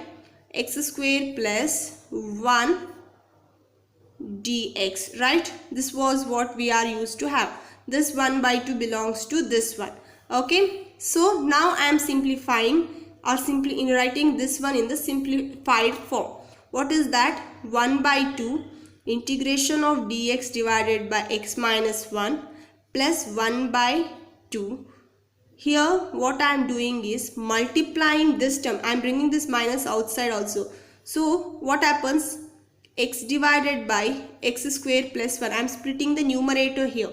[SPEAKER 1] x square plus 1 dx, right? This was what we are used to have. This 1 by 2 belongs to this one. Okay, so now I am simplifying or simply in writing this one in the simplified form. What is that? 1 by 2 integration of dx divided by x minus 1 plus 1 by 2. Here what I am doing is multiplying this term. I am bringing this minus outside also. So what happens? X divided by x square plus 1. I am splitting the numerator here.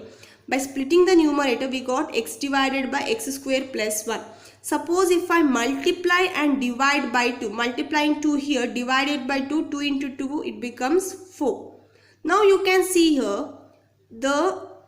[SPEAKER 1] By splitting the numerator, we got x divided by x square plus 1. Suppose if I multiply and divide by 2, multiplying 2 here, divided by 2, 2 into 2, it becomes 4. Now you can see here,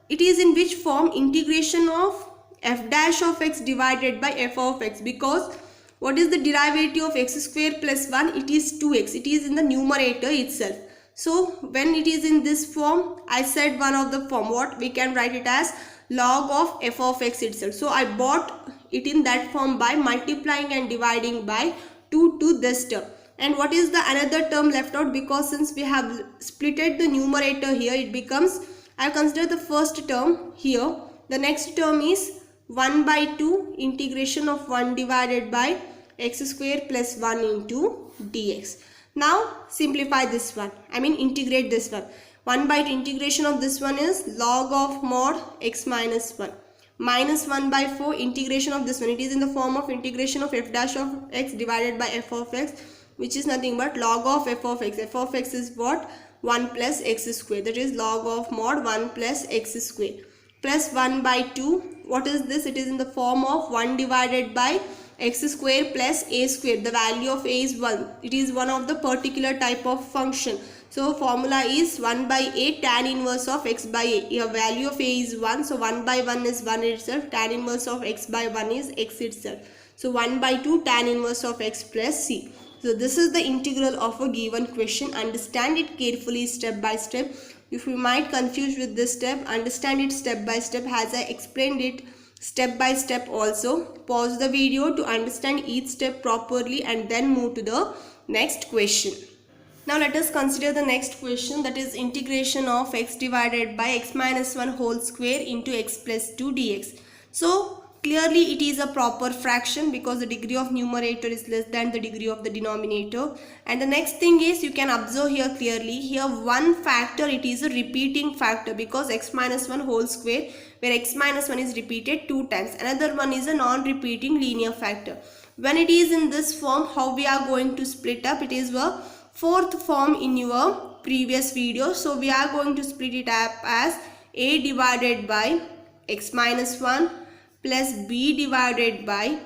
[SPEAKER 1] it is in which form? Integration of f dash of x divided by f of x, because what is the derivative of x square plus 1? It is 2x. It is in the numerator itself. So when it is in this form, I said one of the form, what we can write it as log of f of x itself. So I brought it in that form by multiplying and dividing by 2 to this term. And what is the another term left out? Because since we have splitted the numerator here, it becomes, I consider the first term here. The next term is 1 by 2 integration of 1 divided by x square plus 1 into dx. Now simplify this one. I mean integrate this one. 1 by 2 integration of this one is log of mod x minus 1. Minus 1 by 4 integration of this one. It is in the form of integration of f dash of x divided by f of x, which is nothing but log of f of x. F of x is what? 1 plus x square. That is log of mod 1 plus x square. Plus 1 by 2. What is this? It is in the form of 1 divided by x square plus a square. The value of a is 1. It is one of the particular type of function. So formula is 1 by a tan inverse of x by a. Your value of a is 1. So 1 by 1 is 1 itself. Tan inverse of x by 1 is x itself. So 1 by 2 tan inverse of x plus c. So this is the integral of a given question. Understand it carefully step by step. If you might confuse with this step, understand it step by step as I explained it step by step also. Pause the video to understand each step properly and then move to the next question. Now let us consider the next question, that is integration of x divided by x minus 1 whole square into x plus 2 dx. So clearly it is a proper fraction because the degree of numerator is less than the degree of the denominator. And the next thing is, you can observe here clearly, here one factor, it is a repeating factor because x minus 1 whole square, where x minus 1 is repeated 2 times. Another one is a non-repeating linear factor. When it is in this form, how we are going to split up? It is a fourth form in your previous video. So we are going to split it up as a divided by x minus 1 plus b divided by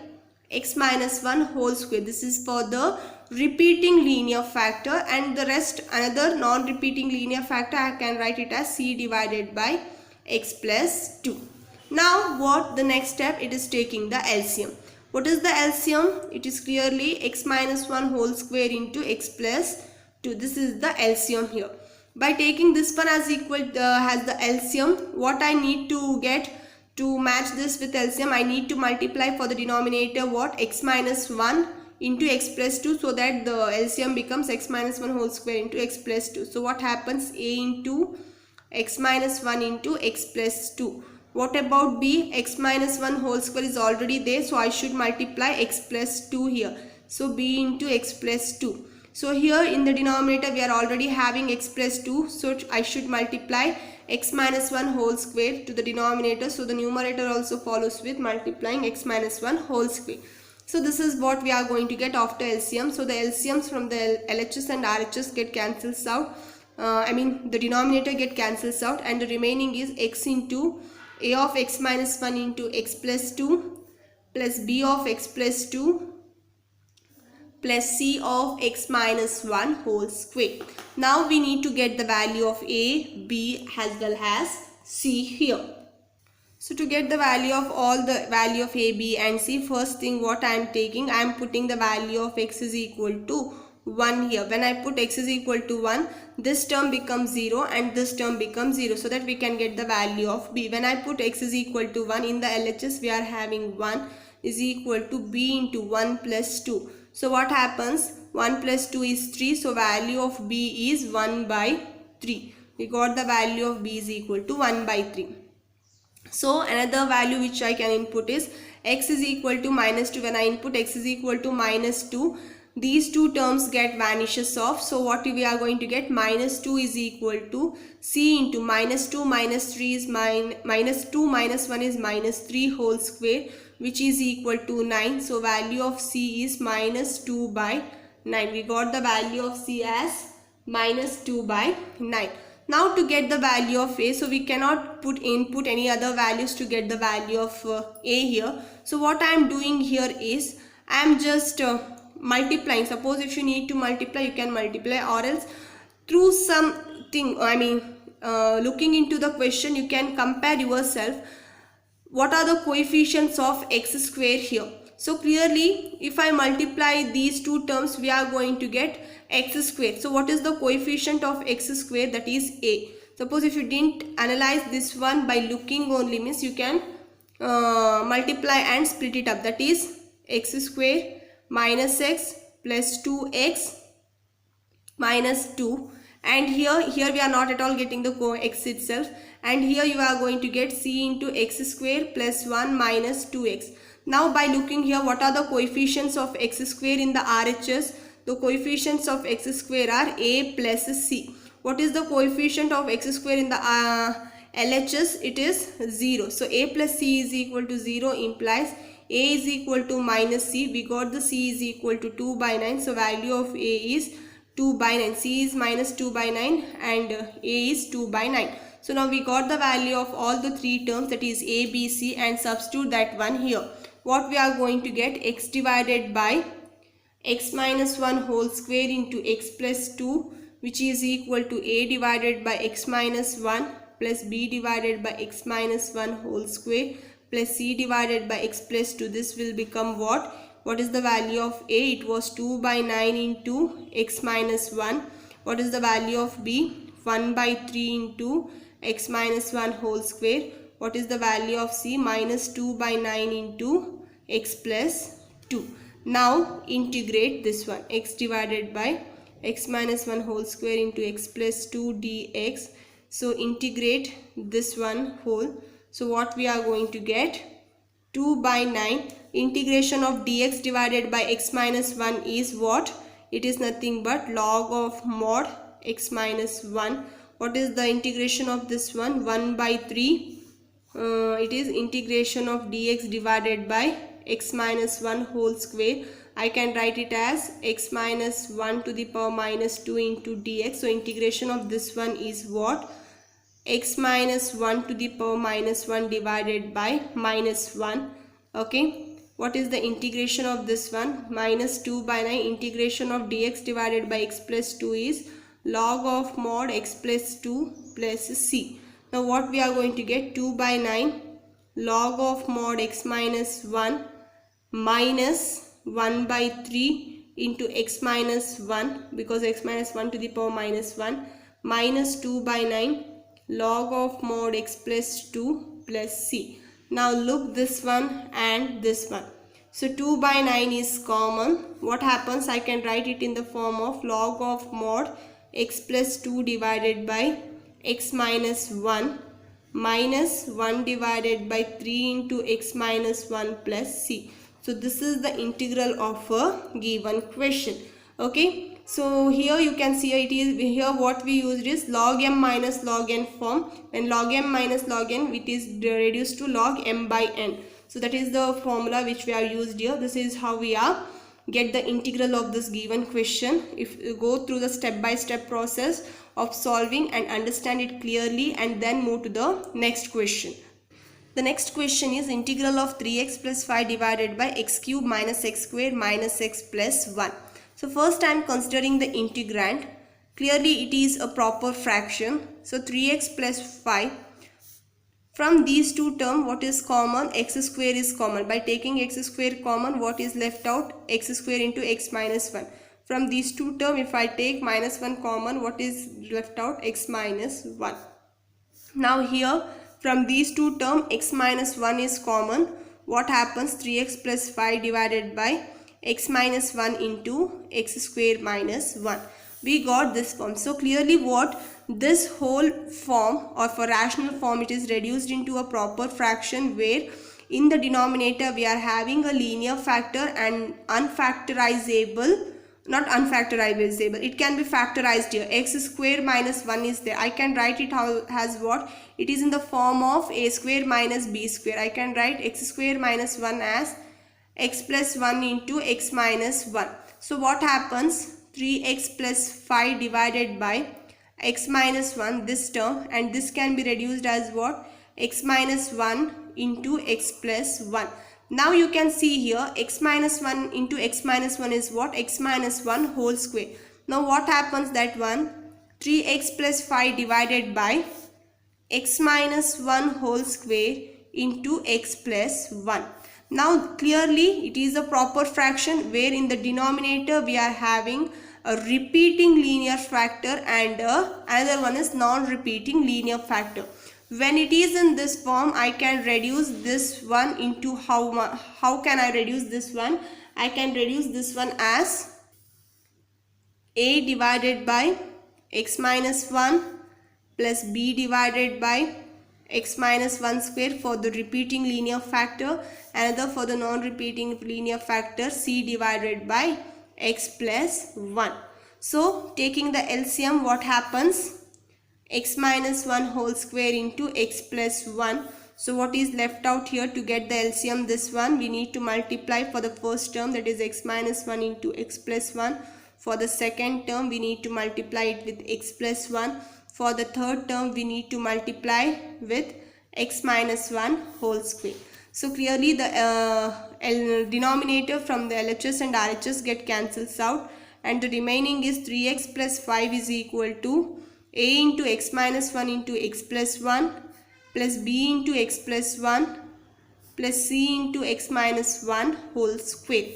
[SPEAKER 1] x minus 1 whole square. This is for the repeating linear factor, and the rest another non-repeating linear factor, I can write it as c divided by x plus 2. Now what the next step? It is taking the LCM. What is the LCM? It is clearly x minus 1 whole square into x plus 2. This is the LCM here. By taking this one as equal has the LCM, what I need to get to match this with LCM, I need to multiply for the denominator what? X minus 1 into x plus 2, so that the LCM becomes x minus 1 whole square into x plus 2. So what happens? A into x minus 1 into x plus 2. What about b? X minus 1 whole square is already there, so I should multiply x plus 2 here. So b into x plus 2. So here in the denominator we are already having x plus 2, so I should multiply x minus 1 whole square to the denominator. So the numerator also follows with multiplying x minus 1 whole square. So this is what we are going to get after LCM. So the LCMs from the LHS and RHS get cancels out. The denominator get cancels out, and the remaining is x into a of x minus 1 into x plus 2 plus b of x plus 2 plus c of x minus 1 whole square. Now we need to get the value of a, b as well as c here. So to get the value of all the value of a, b and c, first thing what I am taking, I am putting the value of x is equal to 1 here. When I put x is equal to 1, this term becomes 0 and this term becomes 0, so that we can get the value of b. When I put x is equal to 1, in the LHS we are having 1 is equal to b into 1 plus 2. So what happens? 1 plus 2 is 3. So value of b is 1 by 3. We got the value of b is equal to 1 by 3. So another value which I can input is x is equal to minus 2. When I input x is equal to minus 2, these two terms get vanishes off. So what we are going to get? Minus 2 is equal to c into minus 2 minus 3 is minus 2 minus 1 is minus 3 whole square, which is equal to 9. So value of c is minus 2 by 9. We got the value of c as minus 2 by 9. Now to get the value of a, so we cannot input any other values to get the value of a here. So what I am doing here is I am just multiplying. Suppose if you need to multiply, you can multiply, or else through something, looking into the question, you can compare yourself what are the coefficients of x square here. So clearly if I multiply these two terms, we are going to get x square. So what is the coefficient of x square? That is a. Suppose if you didn't analyze this one by looking only, means you can multiply and split it up. That is x square minus x plus 2x minus 2. And here we are not at all getting the x itself. And here you are going to get c into x square plus 1 minus 2x. Now by looking here, what are the coefficients of x square in the RHS? The coefficients of x square are a plus c. What is the coefficient of x square in the LHS? It is 0. So a plus c is equal to 0 implies a is equal to minus c. We got the c is equal to 2 by 9. So value of a is 2 by 9. C is minus 2 by 9 and a is 2 by 9. So now we got the value of all the three terms, that is a, b, c, and substitute that one here. What we are going to get? X divided by x minus 1 whole square into x plus 2, which is equal to a divided by x minus 1 plus b divided by x minus 1 whole square plus c divided by x plus 2. This will become what? What is the value of a? It was 2 by 9 into x minus 1. What is the value of b? 1 by 3 into x minus 1 whole square. What is the value of c? Minus 2 by 9 into x plus 2. Now integrate this one, x divided by x minus 1 whole square into x plus 2 dx. So integrate this one whole. So what we are going to get? 2 by 9. Integration of dx divided by x minus 1 is what? It is nothing but log of mod x minus 1. What is the integration of this one? 1 by 3. It is integration of dx divided by x minus 1 whole square. I can write it as x minus 1 to the power minus 2 into dx. So integration of this one is what? X minus 1 to the power minus 1 divided by minus 1. Okay. What is the integration of this one? Minus 2 by 9. Integration of dx divided by x plus 2 is log of mod x plus 2 plus c. Now what we are going to get? 2 by 9 log of mod x minus 1 minus 1 by 3 into x minus 1, because x minus 1 to the power minus 1, minus 2 by 9 log of mod x plus 2 plus c. Now look this one and this one. So 2 by 9 is common. What happens? I can write it in the form of log of mod x plus 2 divided by x minus 1 minus 1 divided by 3 into x minus 1 plus c. So this is the integral of a given question. Okay. So here you can see it is here what we used is log m minus log n form. When log m minus log n, it is reduced to log m by n. So that is the formula which we are used here. This is how we are get the integral of this given question. If you go through the step-by-step process of solving and understand it clearly, and then move to the next question. The next question is integral of 3x plus 5 divided by x cube minus x square minus x plus 1. So first I am considering the integrand. Clearly it is a proper fraction. So 3x plus 5. From these two terms, what is common? X square is common. By taking x square common, what is left out? X square into x minus 1. From these two terms, if I take minus 1 common, what is left out? X minus 1. Now here, from these two terms, x minus 1 is common. what happens? 3x plus 5 divided by x minus 1 into x square minus 1. We got this form. So clearly what this whole form, or for rational form, it is reduced into a proper fraction where in the denominator we are having a linear factor and unfactorizable, not unfactorizable, it can be factorized here. X square minus 1 is there. I can write it as what? It is in the form of a square minus b square. I can write x square minus 1 as x plus 1 into x minus 1. So what happens? 3x plus 5 divided by x minus 1, this term, and this can be reduced as what? X minus 1 into x plus 1. Now you can see here x minus 1 into x minus 1 is what? X minus 1 whole square. Now what happens? That one, 3x plus 5 divided by x minus 1 whole square into x plus 1. Now clearly it is a proper fraction where in the denominator we are having a repeating linear factor and another one is non-repeating linear factor. When it is in this form, I can reduce this one into how can I reduce this one? I can reduce this one as a divided by x minus 1 plus b divided by x minus 1 square for the repeating linear factor, another for the non-repeating linear factor c divided by x plus 1. So taking the LCM, what happens? X minus 1 whole square into x plus 1. So what is left out here? To get the LCM, this one we need to multiply for the first term, that is x minus 1 into x plus 1. For the second term we need to multiply it with x plus 1. For the third term we need to multiply with x minus 1 whole square. So clearly the denominator from the LHS and RHS get cancels out, and the remaining is 3x plus 5 is equal to a into x minus 1 into x plus 1 plus b into x plus 1 plus c into x minus 1 whole square.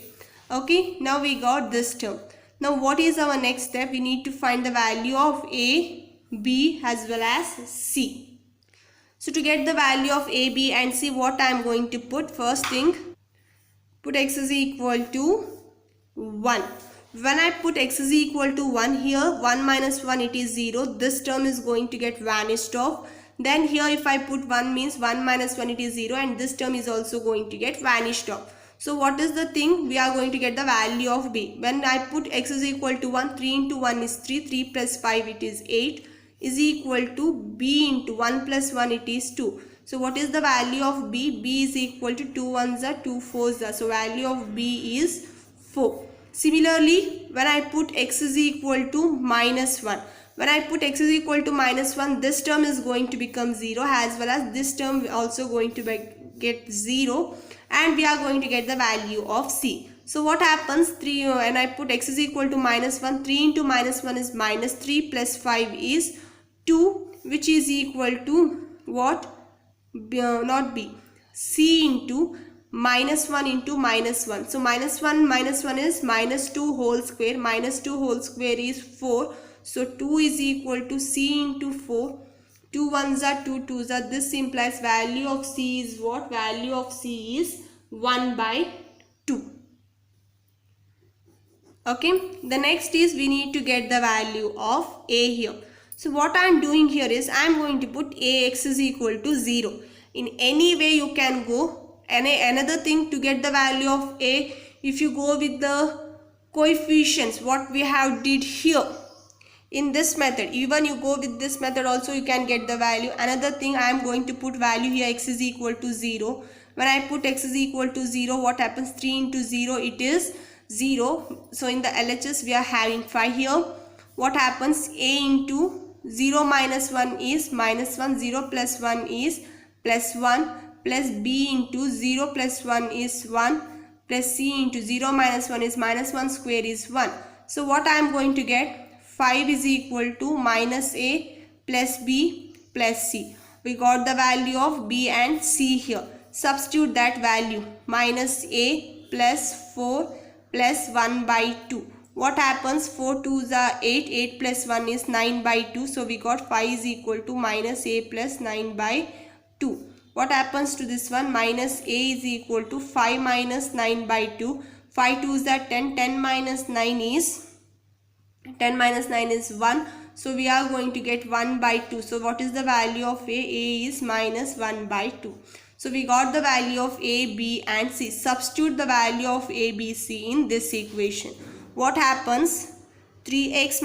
[SPEAKER 1] Okay, now we got this term. Now what is our next step? We need to find the value of a, b as well as c. So to get the value of a, b and c, what I am going to put? First thing, put x is equal to 1. When I put x is equal to 1 here, 1 minus 1, it is 0. This term is going to get vanished off. Then here if I put 1 means 1 minus 1, it is 0, and this term is also going to get vanished off. So what is the thing? We are going to get the value of b. When I put x is equal to 1, 3 into 1 is 3, 3 plus 5 it is 8 is equal to b into 1 plus 1 it is 2. So what is the value of b? B is equal to 2 ones are 2 fours are. So value of b is 4. Similarly, when I put x is equal to minus 1. When I put x is equal to minus 1, this term is going to become 0 as well as this term also going to get 0, and we are going to get the value of c. So what happens? 3 when I put x is equal to minus 1, 3 into minus 1 is minus 3 plus 5 is 2, which is equal to what? Not b, c into minus 1 into minus 1. So minus 1 is minus 2 whole square. Minus 2 whole square is 4. So 2 is equal to c into 4. 2 ones are 2 twos are. This implies value of c is what? Value of c is 1 by 2. Okay. The next is we need to get the value of a here. So what I am doing here is I am going to put ax is equal to 0. In any way you can go. Another thing, to get the value of a, if you go with the coefficients what we have did here in this method, even you go with this method also you can get the value. Another thing, I am going to put value here x is equal to 0. When I put x is equal to 0, what happens? 3 into 0 it is 0. So in the LHS we are having 5 here. What happens? A into 0 minus 1 is minus 1, 0 plus 1 is plus 1, plus b into 0 plus 1 is 1, plus c into 0 minus 1 is minus 1 square is 1. So what I am going to get? 5 is equal to minus a plus b plus c. We got the value of b and c here. Substitute that value. Minus a plus 4 plus 1 by 2. What happens? 4 2s are 8. 8 plus 1 is 9 by 2. So we got 5 is equal to minus a plus 9 by 2. What happens to this one? Minus a is equal to 5 minus 9 by 2. 5 2s are 10. 10 minus 9 is 10 minus 9 is 1. So we are going to get 1 by 2. So what is the value of a? A is minus 1 by 2. So we got the value of a, b and c. Substitute the value of a, b, c in this equation. What happens? 3x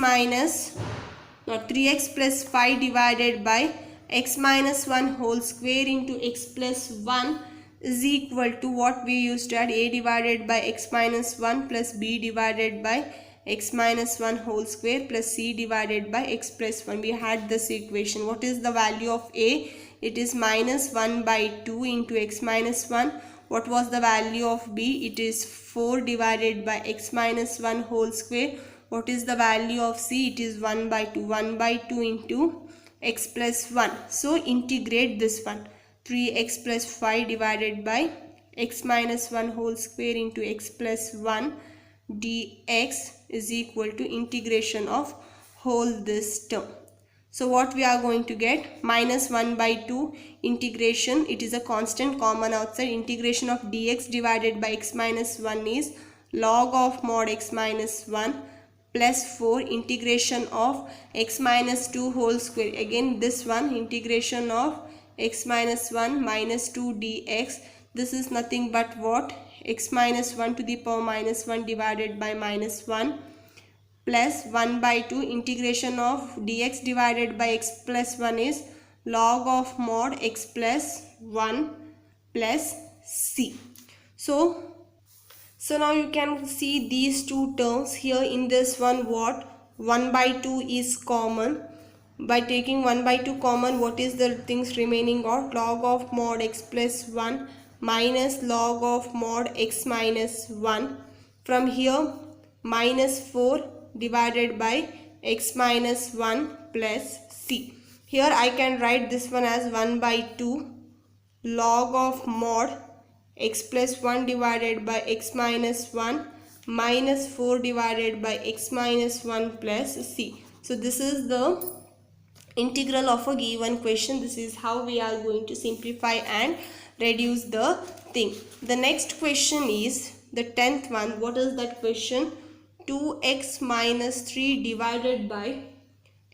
[SPEAKER 1] plus 5 divided by x minus 1 whole square into x plus 1 is equal to what we used to add, a divided by x minus 1 plus b divided by x minus 1 whole square plus c divided by x plus 1. We had this equation. What is the value of a? It is minus 1 by 2 into x minus 1. What was the value of b? It is 4 divided by x minus 1 whole square. What is the value of c? It is 1 by 2. 1 by 2 into x plus 1. So integrate this one. 3x plus 5 divided by x minus 1 whole square into x plus 1 dx is equal to integration of whole this term. So what we are going to get? Minus 1 by 2 integration. It is a constant common outside. Integration of dx divided by x minus 1 is log of mod x minus 1 plus 4 integration of x minus 2 whole square. Again this one, integration of x minus 1 minus 2 dx. This is nothing but what? X minus 1 to the power minus 1 divided by minus 1 plus 1 by 2 integration of dx divided by x plus 1 is log of mod x plus 1 plus c. So now you can see these two terms here. In this one, what? 1 by 2 is common. By taking 1 by 2 common, what is the things remaining? Or log of mod x plus 1 minus log of mod x minus 1. From here, minus 4 divided by x minus 1 plus c. Here I can write this one as 1 by 2 log of mod x plus 1 divided by x minus 1 minus 4 divided by x minus 1 plus c. So this is the integral of a given question. This is how we are going to simplify and reduce the thing. The next question is the 10th one. What is that question? 2x minus 3 divided by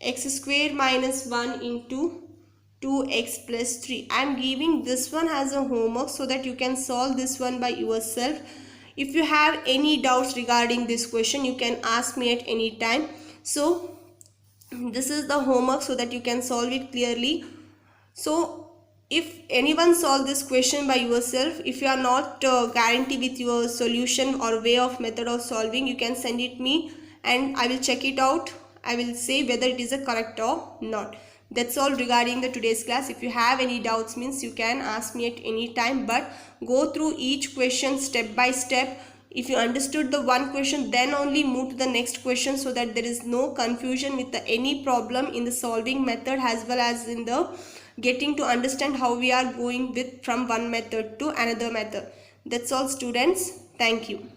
[SPEAKER 1] x square minus 1 into 2x plus 3. I am giving this one as a homework so that you can solve this one by yourself. If you have any doubts regarding this question, you can ask me at any time. So this is the homework so that you can solve it clearly. So if anyone solve this question by yourself, if you are not guaranteed with your solution or way of method of solving, you can send it me and I will check it out. I will say whether it is a correct or not. That's all regarding the today's class. If you have any doubts, means you can ask me at any time, but go through each question step by step. If you understood the one question, then only move to the next question so that there is no confusion with any problem in the solving method as well as in the getting to understand how we are going with from one method to another method. That's all students. Thank you.